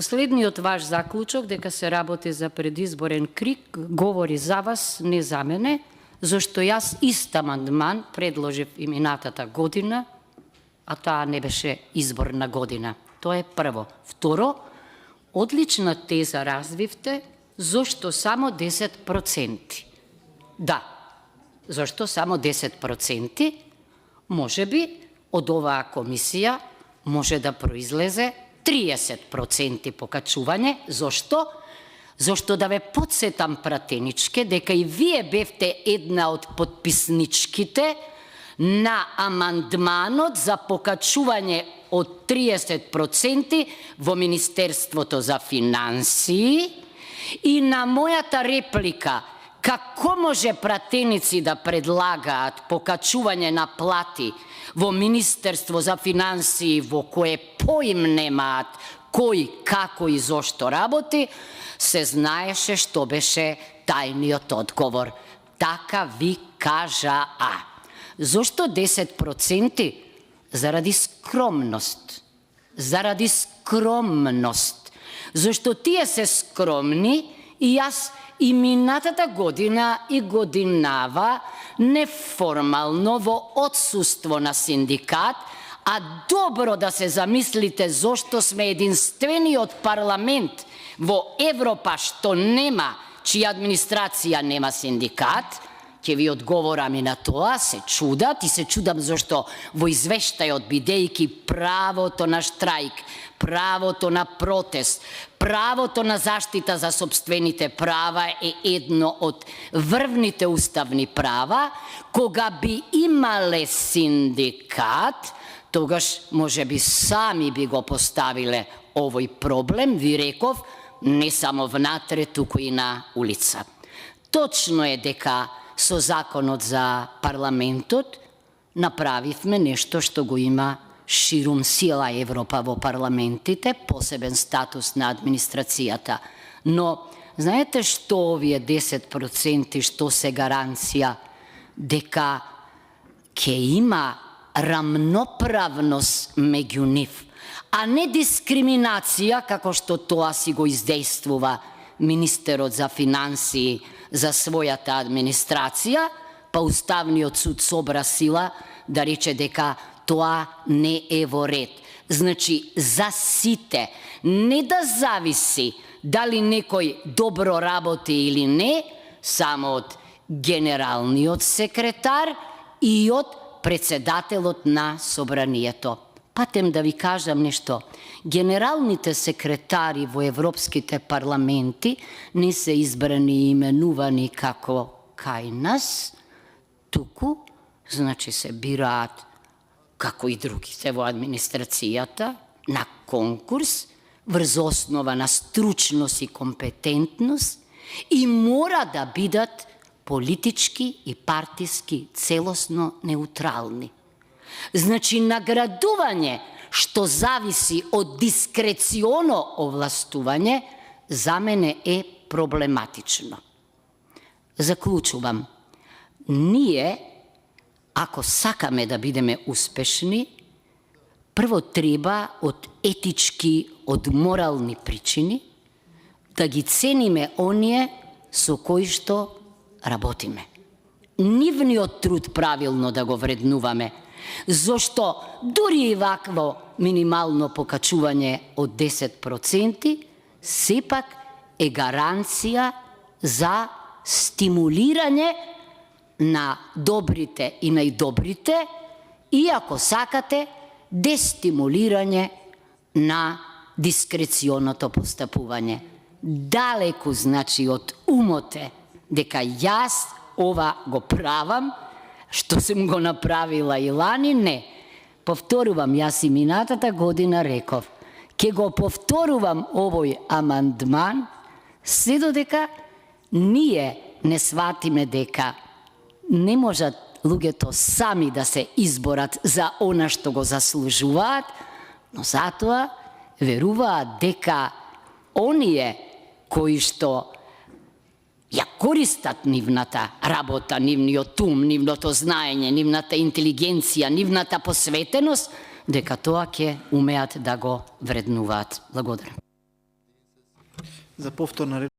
Последниот ваш заклучок дека се работи за предизборен крик говори за вас, не за мене, зашто јас ист амандман предложив и минатата година, а таа не беше изборна година. Тоа е прво. Второ, одлична теза развивте, зашто само 10%. Да, зашто само 10%? Можеби од оваа комисија може да произлезе 30% покачување. Зошто? Зошто да ве подсетам пратеничке дека и вие бевте една од подписничките на амандманот за покачување од 30% во Министерството за финансии и на мојата реплика како може пратеници да предлагаат покачување на плати во Министерство за финансии во кое поим немаат кој, како и зошто работи, се знаеше што беше тајниот одговор. Така ви кажаа. Зошто 10%? Заради скромност. Заради скромност. Зошто тие се скромни и јас и минатата година и годинава неформално во отсуство на синдикат, а добро да се замислите зошто сме единствениот парламент во Европа што нема, чија администрација нема синдикат, ќе ви одговорам и на тоа, се чудат и се чудам зашто во извештајот, бидејќи правото на штрајк, правото на протест, правото на заштита за сопствените права е едно од врвните уставни права, кога би имале синдикат, тогаш може би сами би го поставиле овој проблем, ви реков, не само внатре, туку и на улица. Точно е дека со законот за парламентот направивме нешто што го има ширум сила Европа во парламентите, посебен статус на администрацијата. Но, знаете што овие 10% што се гаранција дека ќе има рамноправност меѓу нив, а не дискриминација како што тоа си го издействува министерот за финансии за својата администрација, па Уставниот суд собра сила да рече дека тоа не е во ред. Значи, за сите, не да зависи дали некој добро работи или не, само од генералниот секретар и од председателот на собранието. Патем да ви кажам нешто. Генералните секретари во европските парламенти не се избрани и именувани како кај нас, туку, значи се бираат како и другите во администрацијата, на конкурс, врз основа на стручност и компетентност и мора да бидат политички и партиски целосно неутрални. Значи, наградување што зависи од дискреционо овластување, за мене е проблематично. Заклучувам, ние, ако сакаме да бидеме успешни, прво треба од етички, од морални причини, да ги цениме оние со кои што работиме. Нивниот труд правилно да го вреднуваме, зашто дури и вакво минимално покачување од 10% сепак е гаранција за стимулирање на добрите и најдобрите и, ако сакате, дестимулирање на дискреционото постапување. Далеку, значи, од умоте дека јас ова го правам, што сум го направила и лани, не. Повторувам, јас и минатата година реков, ке го повторувам овој амандман, се додека ние не сватиме дека не можат луѓето сами да се изборат за она што го заслужуваат, но затоа веруваат дека оние кои што ја користат нивната работа, нивниот ум, нивното знаење, нивната интелигенција, нивната посветеност, дека тоа ќе умеат да го вреднуваат. Благодарам. За повторна